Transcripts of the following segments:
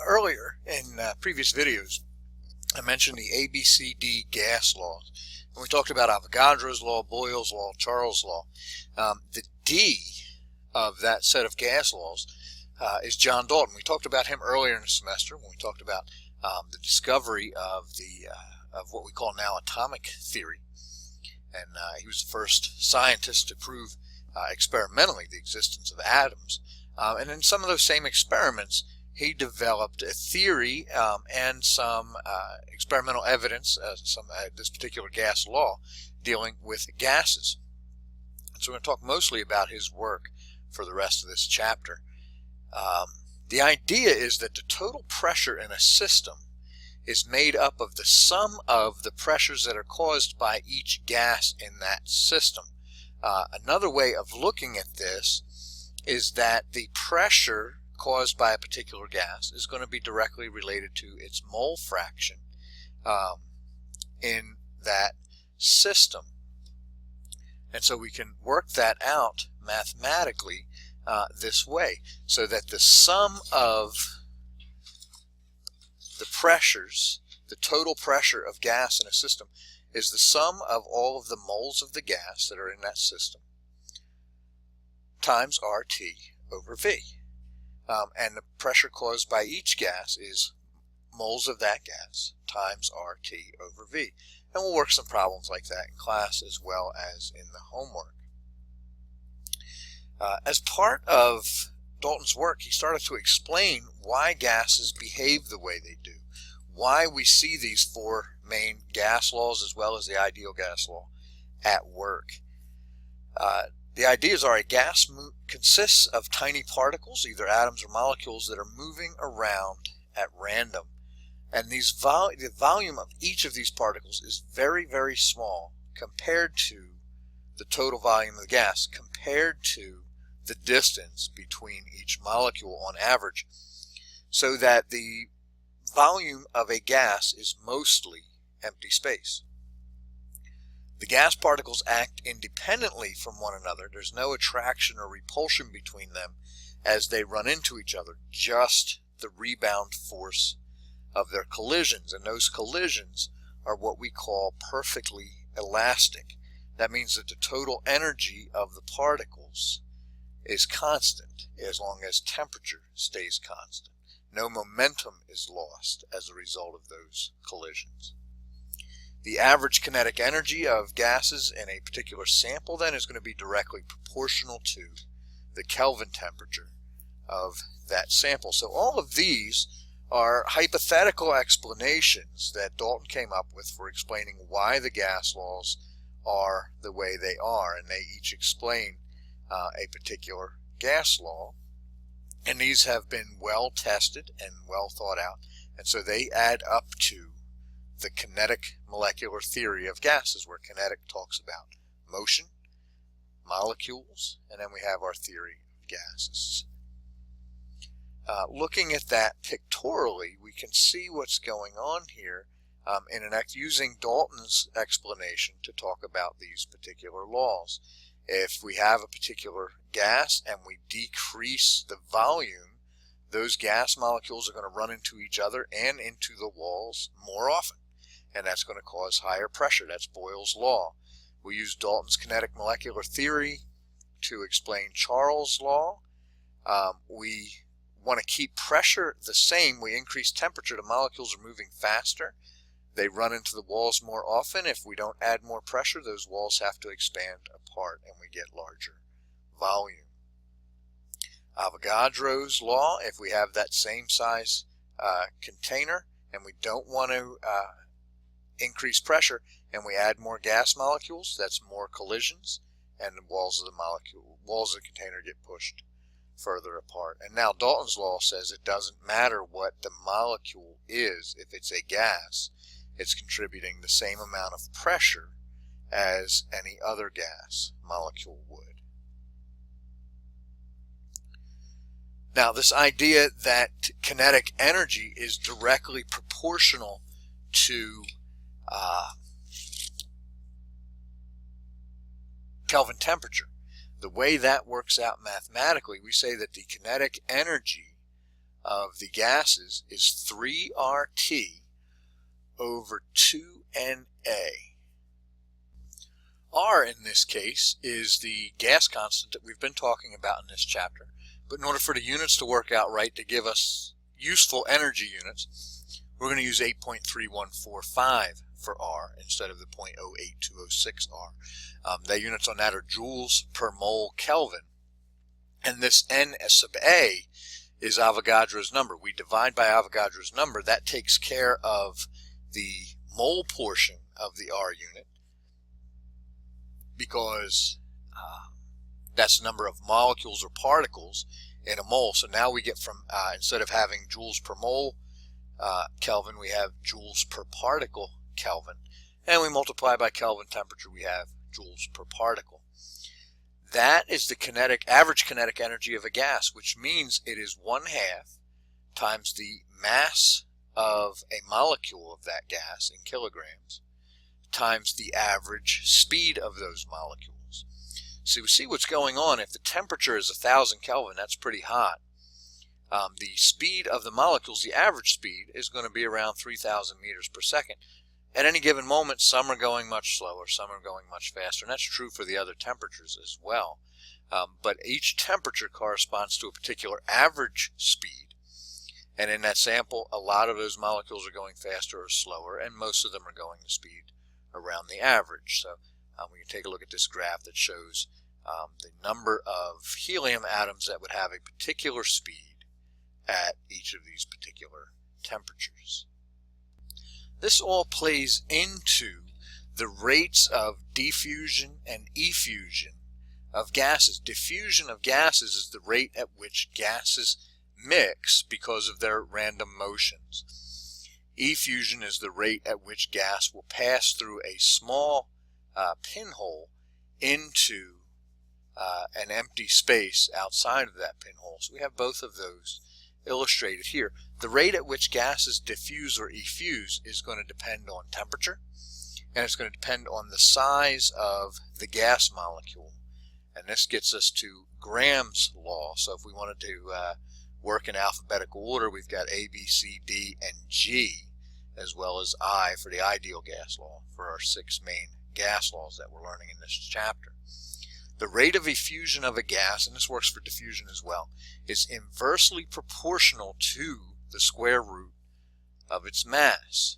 Earlier in previous videos, I mentioned the ABCD gas laws. And we talked about Avogadro's law, Boyle's law, Charles' law. The D of that set of gas laws is John Dalton. We talked about him earlier in the semester when we talked about the discovery of what we call now atomic theory. And he was the first scientist to prove experimentally the existence of atoms. And in some of those same experiments, he developed a theory and some experimental evidence, this particular gas law, dealing with gases. And so we're going to talk mostly about his work for the rest of this chapter. The idea is that the total pressure in a system is made up of the sum of the pressures that are caused by each gas in that system. Another way of looking at this is that the pressure caused by a particular gas is going to be directly related to its mole fraction in that system. And so we can work that out mathematically this way, so that the sum of the pressures, the total pressure of gas in a system, is the sum of all of the moles of the gas that are in that system times RT over V. And the pressure caused by each gas is moles of that gas times RT over V. And we'll work some problems like that in class as well as in the homework. As part of Dalton's work, he started to explain why gases behave the way they do, why we see these four main gas laws as well as the ideal gas law at work. The ideas are: a gas consists of tiny particles, either atoms or molecules, that are moving around at random. And the volume of each of these particles is very, very small compared to the total volume of the gas, compared to the distance between each molecule on average, so that the volume of a gas is mostly empty space. The gas particles act independently from one another. There's no attraction or repulsion between them as they run into each other, just the rebound force of their collisions. And those collisions are what we call perfectly elastic. That means that the total energy of the particles is constant as long as temperature stays constant. No momentum is lost as a result of those collisions. The average kinetic energy of gases in a particular sample then is going to be directly proportional to the Kelvin temperature of that sample. So all of these are hypothetical explanations that Dalton came up with for explaining why the gas laws are the way they are, and they each explain a particular gas law. And these have been well tested and well thought out, and so they add up to the kinetic molecular theory of gases, where kinetic talks about motion, molecules, and then we have our theory of gases. Looking at that pictorially, we can see what's going on here using Dalton's explanation to talk about these particular laws. If we have a particular gas and we decrease the volume, those gas molecules are going to run into each other and into the walls more often, and that's going to cause higher pressure. That's Boyle's law. We use Dalton's kinetic molecular theory to explain Charles' law. We want to keep pressure the same. We increase temperature, the molecules are moving faster. They run into the walls more often. If we don't add more pressure, those walls have to expand apart and we get larger volume. Avogadro's law: if we have that same size container and we don't want to increase pressure and we add more gas molecules, that's more collisions, and the walls of the container get pushed further apart. And now Dalton's law says it doesn't matter what the molecule is. If it's a gas, it's contributing the same amount of pressure as any other gas molecule would. Now, this idea that kinetic energy is directly proportional to Kelvin temperature, the way that works out mathematically, we say that the kinetic energy of the gases is 3RT over 2NA. R in this case is the gas constant that we've been talking about in this chapter. But in order for the units to work out right, to give us useful energy units, we're going to use 8.3145 for R instead of the 0.08206 R. The units on that are joules per mole Kelvin. And this N sub A is Avogadro's number. We divide by Avogadro's number. That takes care of the mole portion of the R unit, because that's the number of molecules or particles in a mole. So now we get from, instead of having joules per mole Kelvin, we have joules per particle Kelvin. And we multiply by Kelvin temperature, we have joules per particle. That is the average kinetic energy of a gas, which means it is 1/2 times the mass of a molecule of that gas in kilograms times the average speed of those molecules. So we see what's going on. If the temperature is 1,000 Kelvin, that's pretty hot. The speed of the molecules, the average speed, is going to be around 3,000 meters per second. At any given moment, some are going much slower, some are going much faster, and that's true for the other temperatures as well. But each temperature corresponds to a particular average speed. And in that sample, a lot of those molecules are going faster or slower, and most of them are going the speed around the average. So we can take a look at this graph that shows the number of helium atoms that would have a particular speed at each of these particular temperatures. This all plays into the rates of diffusion and effusion of gases. Diffusion of gases is the rate at which gases mix because of their random motions. Effusion is the rate at which gas will pass through a small pinhole into an empty space outside of that pinhole. So we have both of those illustrated here. The rate at which gases diffuse or effuse is going to depend on temperature, and it's going to depend on the size of the gas molecule. And this gets us to Graham's law. So if we wanted to work in alphabetical order, we've got A, B, C, D, and G, as well as I for the ideal gas law, for our 6 main gas laws that we're learning in this chapter. The rate of effusion of a gas, and this works for diffusion as well, is inversely proportional to the square root of its mass.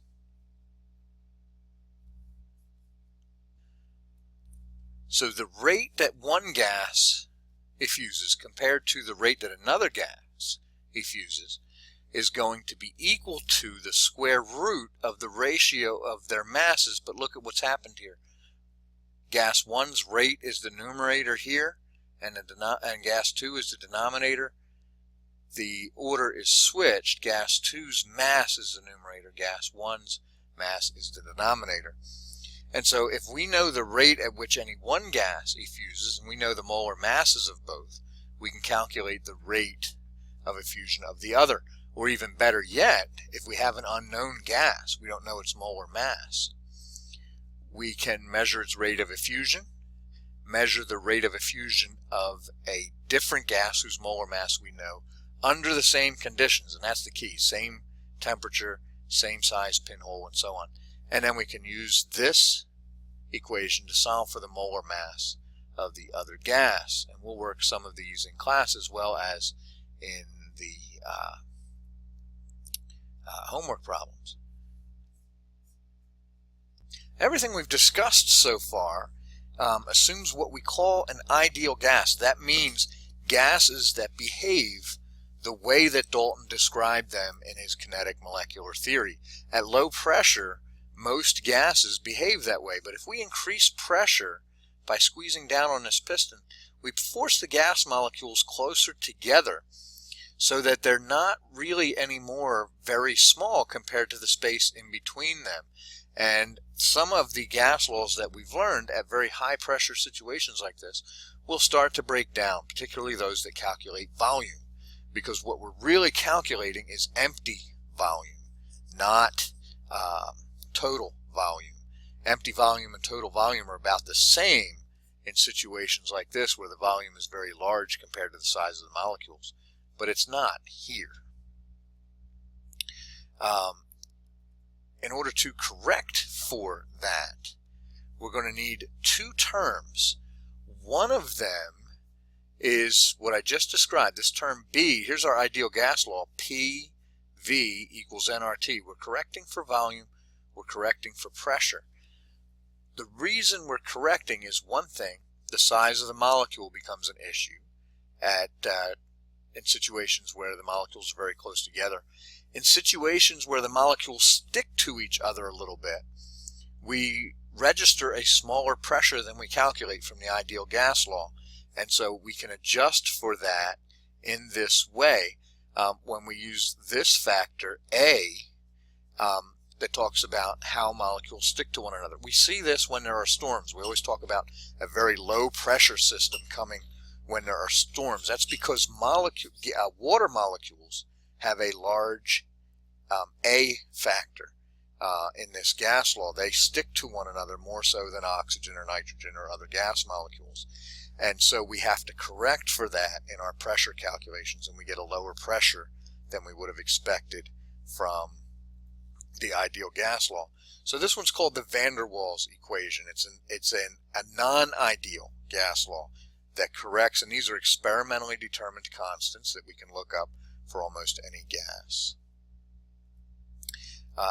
So the rate that one gas effuses compared to the rate that another gas effuses is going to be equal to the square root of the ratio of their masses. But look at what's happened here. Gas 1's rate is the numerator here, and gas 2 is the denominator. The order is switched. Gas 2's mass is the numerator. Gas 1's mass is the denominator. And so if we know the rate at which any one gas effuses, and we know the molar masses of both, we can calculate the rate of effusion of the other. Or even better yet, if we have an unknown gas, we don't know its molar mass, we can measure its rate of effusion, measure the rate of effusion of a different gas whose molar mass we know, under the same conditions, and that's the key: same temperature, same size pinhole, and so on. And then we can use this equation to solve for the molar mass of the other gas. And we'll work some of these in class as well as in the homework problems. Everything we've discussed so far assumes what we call an ideal gas. That means gases that behave the way that Dalton described them in his kinetic molecular theory. At low pressure, most gases behave that way, but if we increase pressure by squeezing down on this piston, we force the gas molecules closer together so that they're not really anymore very small compared to the space in between them. And some of the gas laws that we've learned at very high pressure situations like this will start to break down, particularly those that calculate volume, because what we're really calculating is empty volume, not total volume. Empty volume and total volume are about the same in situations like this where the volume is very large compared to the size of the molecules, but it's not here. In order to correct for that, we're going to need two terms. One of them is what I just described, this term B. Here's our ideal gas law, PV equals nRT. We're correcting for volume, we're correcting for pressure. The reason we're correcting is one thing, the size of the molecule becomes an issue in situations where the molecules are very close together. In situations where the molecules stick to each other a little bit, we register a smaller pressure than we calculate from the ideal gas law. And so we can adjust for that in this way when we use this factor A that talks about how molecules stick to one another. We see this when there are storms. We always talk about a very low pressure system coming when there are storms. That's because water molecules have a large A factor in this gas law. They stick to one another more so than oxygen or nitrogen or other gas molecules. And so we have to correct for that in our pressure calculations, and we get a lower pressure than we would have expected from the ideal gas law. So this one's called the van der Waals equation. It's a non-ideal gas law that corrects, and these are experimentally determined constants that we can look up for almost any gas.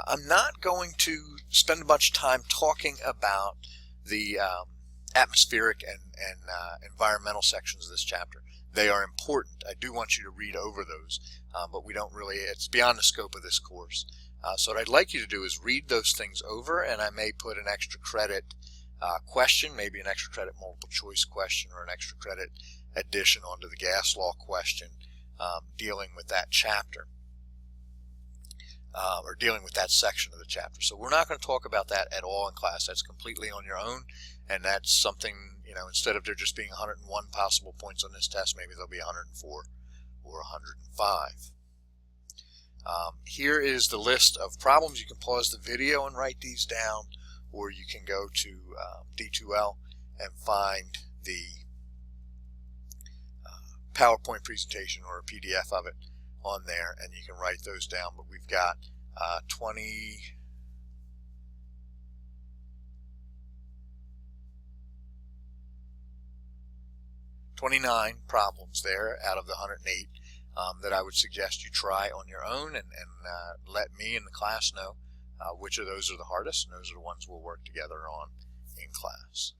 I'm not going to spend much time talking about the atmospheric and environmental sections of this chapter. They are important. I do want you to read over those, but we don't really, it's beyond the scope of this course. So what I'd like you to do is read those things over, and I may put an extra credit question, maybe an extra credit multiple choice question, or an extra credit addition onto the gas law question dealing with that chapter. Or dealing with that section of the chapter. So we're not going to talk about that at all in class. That's completely on your own, and that's something, instead of there just being 101 possible points on this test, maybe there'll be 104 or 105. Here is the list of problems. You can pause the video and write these down, or you can go to D2L and find the PowerPoint presentation or a PDF of it on there, and you can write those down. But we've got 29 problems there out of the 108 that I would suggest you try on your own, and let me and the class know which of those are the hardest, and those are the ones we'll work together on in class.